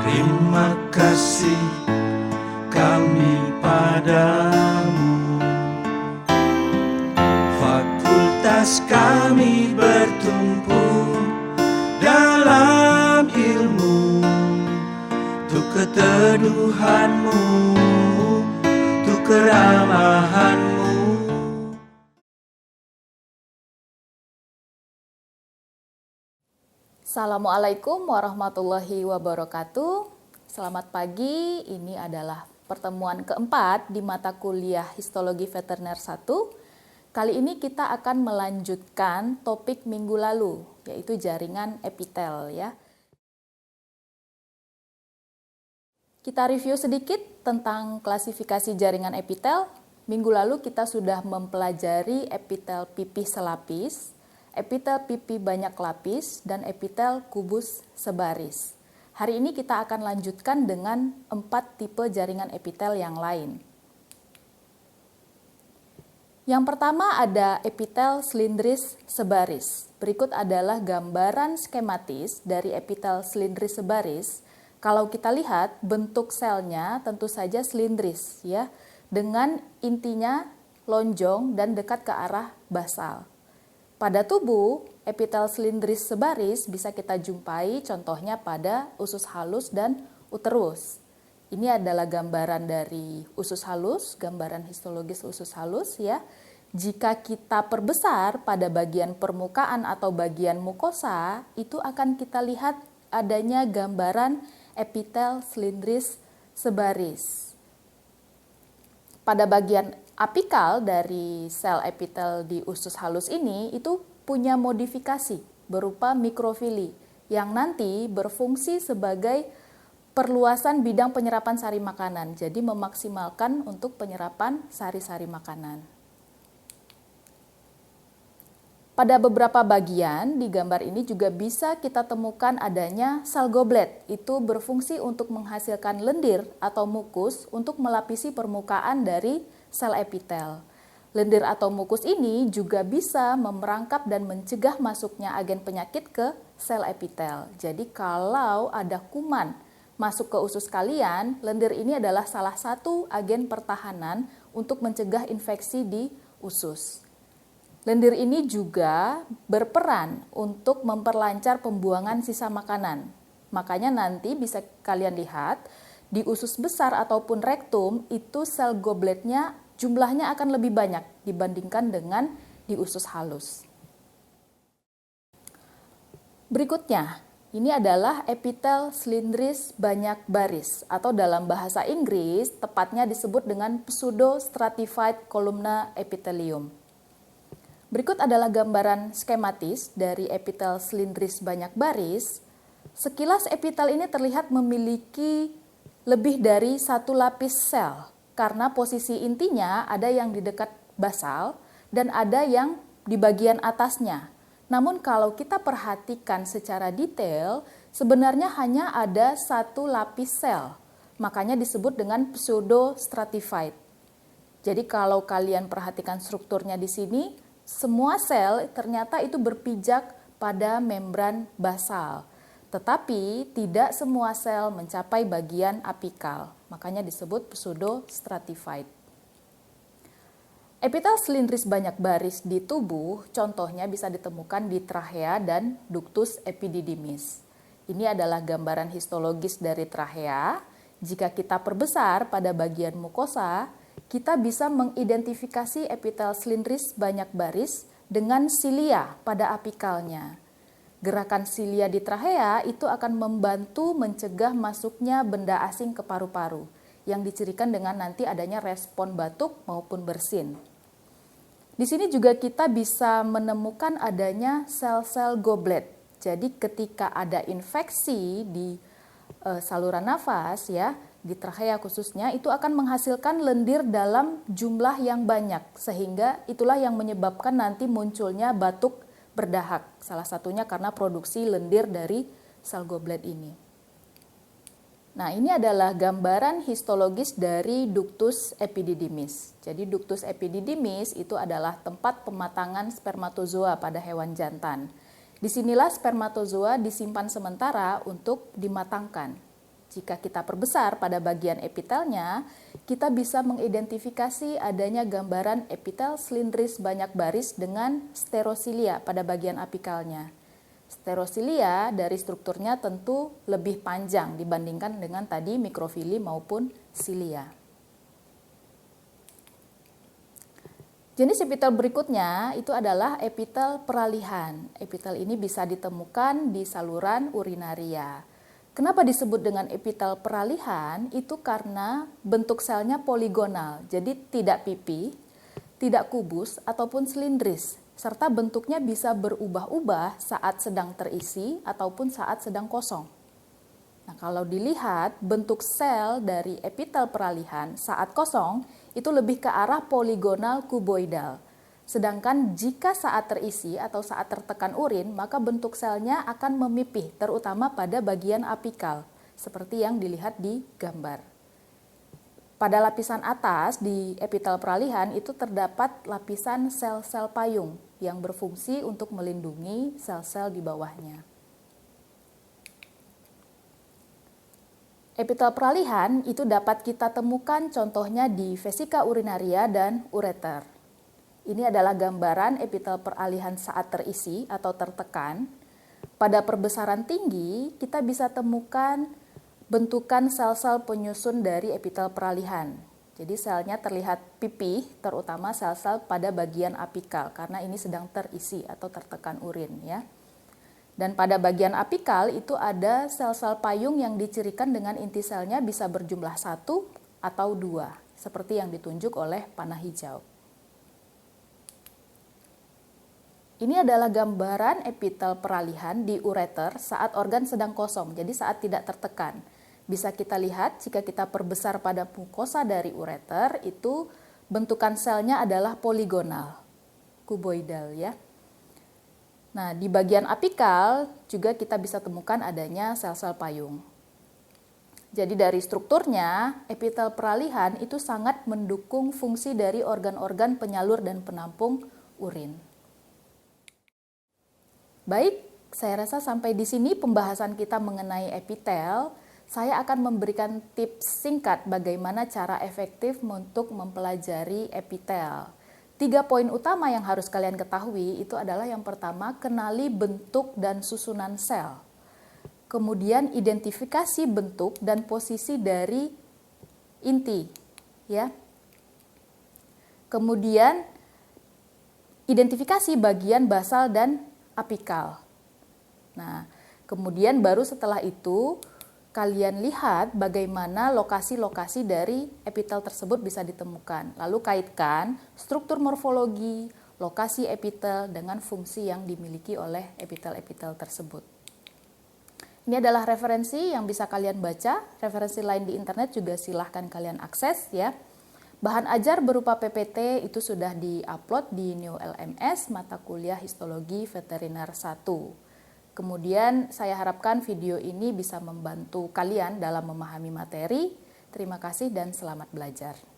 Terima kasih kami padamu. Fakultas kami bertumpu dalam ilmu, untuk keteduhanmu, untuk keramahanmu. Assalamualaikum warahmatullahi wabarakatuh. Selamat pagi, ini adalah pertemuan keempat di mata kuliah Histologi Veteriner 1. Kali ini kita akan melanjutkan topik minggu lalu, yaitu jaringan epitel ya. Kita review sedikit tentang klasifikasi jaringan epitel. Minggu lalu kita sudah mempelajari epitel pipih selapis, epitel pipih banyak lapis, dan epitel kubus sebaris. Hari ini kita akan lanjutkan dengan 4 tipe jaringan epitel yang lain. Yang pertama ada epitel silindris sebaris. Berikut adalah gambaran skematis dari epitel silindris sebaris. Kalau kita lihat bentuk selnya tentu saja silindris ya, dengan intinya lonjong dan dekat ke arah basal. Pada tubuh, epitel silindris sebaris bisa kita jumpai contohnya pada usus halus dan uterus. Ini adalah gambaran dari usus halus, gambaran histologis usus halus ya. Jika kita perbesar pada bagian permukaan atau bagian mukosa, itu akan kita lihat adanya gambaran epitel silindris sebaris. Pada bagian apikal dari sel epitel di usus halus ini itu punya modifikasi berupa mikrofili yang nanti berfungsi sebagai perluasan bidang penyerapan sari makanan, jadi memaksimalkan untuk penyerapan sari-sari makanan. Pada beberapa bagian di gambar ini juga bisa kita temukan adanya sel goblet. Itu berfungsi untuk menghasilkan lendir atau mukus untuk melapisi permukaan dari sel epitel. Lendir atau mukus ini juga bisa memerangkap dan mencegah masuknya agen penyakit ke sel epitel. Jadi kalau ada kuman masuk ke usus kalian, lendir ini adalah salah satu agen pertahanan untuk mencegah infeksi di usus. Lendir ini juga berperan untuk memperlancar pembuangan sisa makanan. Makanya nanti bisa kalian lihat di usus besar ataupun rektum itu sel gobletnya jumlahnya akan lebih banyak dibandingkan dengan di usus halus. Berikutnya, ini adalah epitel silindris banyak baris atau dalam bahasa Inggris tepatnya disebut dengan pseudo-stratified columnar epithelium. Berikut adalah gambaran skematis dari epitel silindris banyak baris. Sekilas epitel ini terlihat memiliki lebih dari satu lapis sel karena posisi intinya ada yang di dekat basal dan ada yang di bagian atasnya. Namun kalau kita perhatikan secara detail, sebenarnya hanya ada satu lapis sel. Makanya disebut dengan pseudo-stratified. Jadi kalau kalian perhatikan strukturnya di sini, semua sel ternyata itu berpijak pada membran basal, tetapi tidak semua sel mencapai bagian apikal, makanya disebut pseudo-stratified. Epitel silindris banyak baris di tubuh contohnya bisa ditemukan di trachea dan ductus epididymis. Ini adalah gambaran histologis dari trachea. Jika kita perbesar pada bagian mukosa, kita bisa mengidentifikasi epitel silindris banyak baris dengan silia pada apikalnya. Gerakan silia di trachea itu akan membantu mencegah masuknya benda asing ke paru-paru yang dicirikan dengan nanti adanya respon batuk maupun bersin. Di sini juga kita bisa menemukan adanya sel-sel goblet. Jadi ketika ada infeksi di saluran nafas ya, di trachea khususnya itu akan menghasilkan lendir dalam jumlah yang banyak sehingga itulah yang menyebabkan nanti munculnya batuk berdahak. Salah satunya karena produksi lendir dari sel goblet ini. Nah, ini adalah gambaran histologis dari ductus epididymis. Jadi ductus epididymis itu adalah tempat pematangan spermatozoa pada hewan jantan. Disinilah spermatozoa disimpan sementara untuk dimatangkan. Jika kita perbesar pada bagian epitelnya, kita bisa mengidentifikasi adanya gambaran epitel silindris banyak baris dengan sterosilia pada bagian apikalnya. Sterosilia dari strukturnya tentu lebih panjang dibandingkan dengan tadi mikrofili maupun silia. Jenis epitel berikutnya itu adalah epitel peralihan. Epitel ini bisa ditemukan di saluran urinaria. Kenapa disebut dengan epitel peralihan? Itu karena bentuk selnya poligonal, jadi tidak pipih, tidak kubus, ataupun silindris, serta bentuknya bisa berubah-ubah saat sedang terisi ataupun saat sedang kosong. Nah, kalau dilihat bentuk sel dari epitel peralihan saat kosong itu lebih ke arah poligonal kuboidal. Sedangkan jika saat terisi atau saat tertekan urin, maka bentuk selnya akan memipih, terutama pada bagian apikal, seperti yang dilihat di gambar. Pada lapisan atas di epitel peralihan itu terdapat lapisan sel-sel payung yang berfungsi untuk melindungi sel-sel di bawahnya. Epitel peralihan itu dapat kita temukan contohnya di vesika urinaria dan ureter. Ini adalah gambaran epitel peralihan saat terisi atau tertekan. Pada perbesaran tinggi, kita bisa temukan bentukan sel-sel penyusun dari epitel peralihan. Jadi selnya terlihat pipih, terutama sel-sel pada bagian apikal, karena ini sedang terisi atau tertekan urin, ya. Dan pada bagian apikal itu ada sel-sel payung yang dicirikan dengan inti selnya bisa berjumlah 1 atau 2, seperti yang ditunjuk oleh panah hijau. Ini adalah gambaran epitel peralihan di ureter saat organ sedang kosong, jadi saat tidak tertekan. Bisa kita lihat jika kita perbesar pada mukosa dari ureter, itu bentukan selnya adalah poligonal, kuboidal, ya. Nah, di bagian apikal juga kita bisa temukan adanya sel-sel payung. Jadi dari strukturnya, epitel peralihan itu sangat mendukung fungsi dari organ-organ penyalur dan penampung urin. Baik, saya rasa sampai di sini pembahasan kita mengenai epitel. Saya akan memberikan tips singkat bagaimana cara efektif untuk mempelajari epitel. 3 poin utama yang harus kalian ketahui itu adalah yang pertama, kenali bentuk dan susunan sel. Kemudian identifikasi bentuk dan posisi dari inti, ya. Kemudian identifikasi bagian basal dan apikal. Nah, kemudian baru setelah itu kalian lihat bagaimana lokasi-lokasi dari epitel tersebut bisa ditemukan. Lalu kaitkan struktur morfologi, lokasi epitel dengan fungsi yang dimiliki oleh epitel-epitel tersebut. Ini adalah referensi yang bisa kalian baca. Referensi lain di internet juga silahkan kalian akses, ya. Bahan ajar berupa PPT itu sudah di-upload di Neo LMS mata kuliah Histologi Veteriner 1. Kemudian saya harapkan video ini bisa membantu kalian dalam memahami materi. Terima kasih dan selamat belajar.